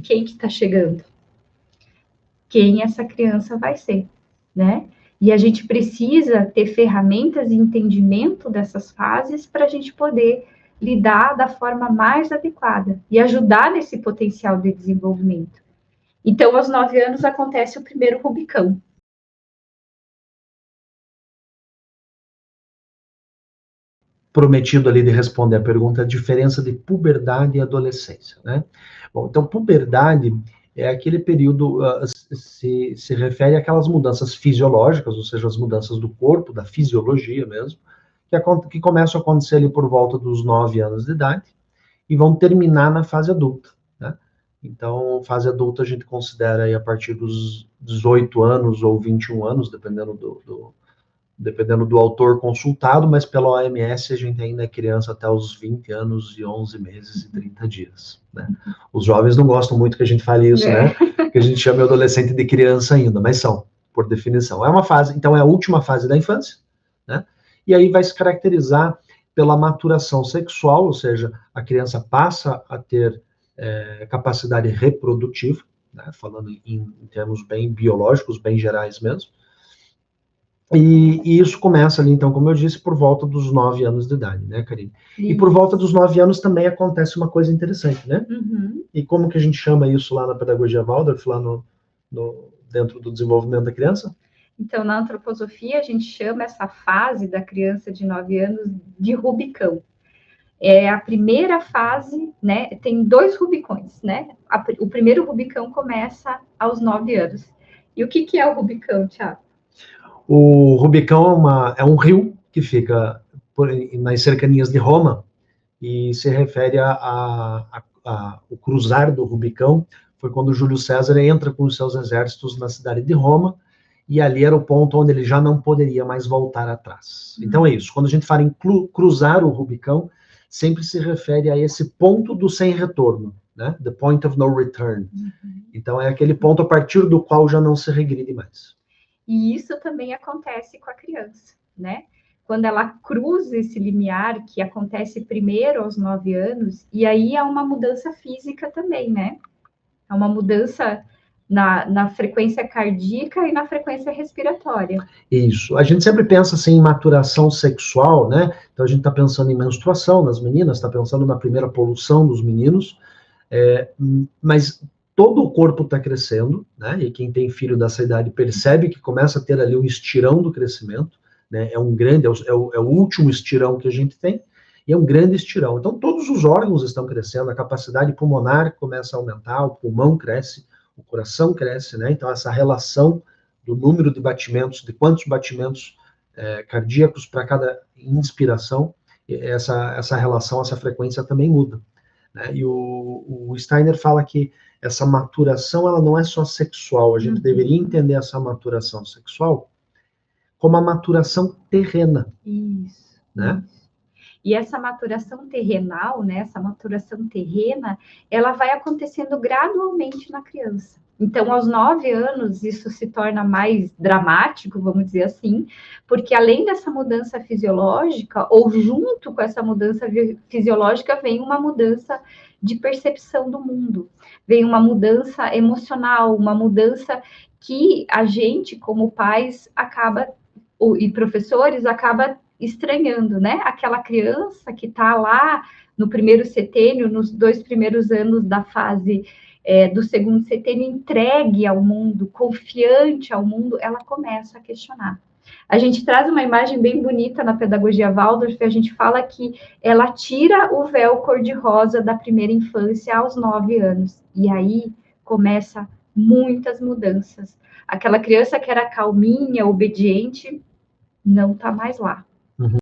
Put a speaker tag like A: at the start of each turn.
A: quem que está chegando? Quem essa criança vai ser, né? E a gente precisa ter ferramentas e entendimento dessas fases para a gente poder lidar da forma mais adequada e ajudar nesse potencial de desenvolvimento. Então, aos 9 anos acontece o primeiro Rubicão.
B: Prometido ali de responder a pergunta, a diferença de puberdade e adolescência, né? Bom, então, puberdade é aquele período, se refere àquelas mudanças fisiológicas, ou seja, as mudanças do corpo, da fisiologia mesmo, que começam a acontecer ali por volta dos 9 anos de idade e vão terminar na fase adulta, né? Então, fase adulta a gente considera aí a partir dos 18 anos ou 21 anos, dependendo do autor consultado, mas pela OMS a gente ainda é criança até os 20 anos e 11 meses e 30 dias, né? Os jovens não gostam muito que a gente fale isso, né? Que a gente chame o adolescente de criança ainda, mas são, por definição. É uma fase, então é a última fase da infância, né? E aí vai se caracterizar pela maturação sexual, ou seja, a criança passa a ter capacidade reprodutiva, né? Falando em termos bem biológicos, bem gerais mesmo. E isso começa ali, então, como eu disse, por volta dos 9 anos de idade, né, Karine? E por volta dos 9 anos também acontece uma coisa interessante, né?
A: Uhum.
B: E como que a gente chama isso lá na pedagogia Waldorf, lá dentro do desenvolvimento da criança?
A: Então, na antroposofia, a gente chama essa fase da criança de 9 anos de Rubicão. É a primeira fase, né? Tem 2 Rubicões, né? O primeiro Rubicão começa aos 9 anos. E o que é o Rubicão, Thiago?
B: O Rubicão é um rio que fica nas cercanias de Roma e se refere o cruzar do Rubicão. Foi quando Júlio César entra com os seus exércitos na cidade de Roma e ali era o ponto onde ele já não poderia mais voltar atrás. Então é isso. Quando a gente fala em cruzar o Rubicão, sempre se refere a esse ponto do sem retorno, né? The point of no return. Então é aquele ponto a partir do qual já não se regride mais.
A: E isso também acontece com a criança, né? Quando ela cruza esse limiar, que acontece primeiro aos 9 anos, e aí há uma mudança física também, né? É uma mudança na frequência cardíaca e na frequência respiratória.
B: Isso. A gente sempre pensa assim em maturação sexual, né? Então a gente está pensando em menstruação nas meninas, está pensando na primeira poluição dos meninos, mas todo o corpo está crescendo, né? E quem tem filho dessa idade percebe que começa a ter ali um estirão do crescimento, né? É um grande, é o último estirão que a gente tem, e é um grande estirão. Então todos os órgãos estão crescendo, a capacidade pulmonar começa a aumentar, o pulmão cresce, o coração cresce, né? Então essa relação do número de batimentos, de quantos batimentos cardíacos para cada inspiração, essa relação, essa frequência também muda, né? E o Steiner fala que essa maturação ela não é só sexual, a gente deveria entender essa maturação sexual como a maturação terrena.
A: Isso.
B: Né?
A: E essa maturação terrenal, né, essa maturação terrena, ela vai acontecendo gradualmente na criança. Então, aos 9 anos, isso se torna mais dramático, vamos dizer assim, porque além dessa mudança fisiológica, ou junto com essa mudança fisiológica, vem uma mudança de percepção do mundo, vem uma mudança emocional, uma mudança que a gente, como pais, e professores, acaba estranhando, né? Aquela criança que está lá no primeiro setênio, nos 2 primeiros anos da fase do segundo setênio, entregue ao mundo, confiante ao mundo, ela começa a questionar. A gente traz uma imagem bem bonita na pedagogia Waldorf, a gente fala que ela tira o véu cor-de-rosa da primeira infância aos 9 anos, e aí começa muitas mudanças. Aquela criança que era calminha, obediente, não está mais lá.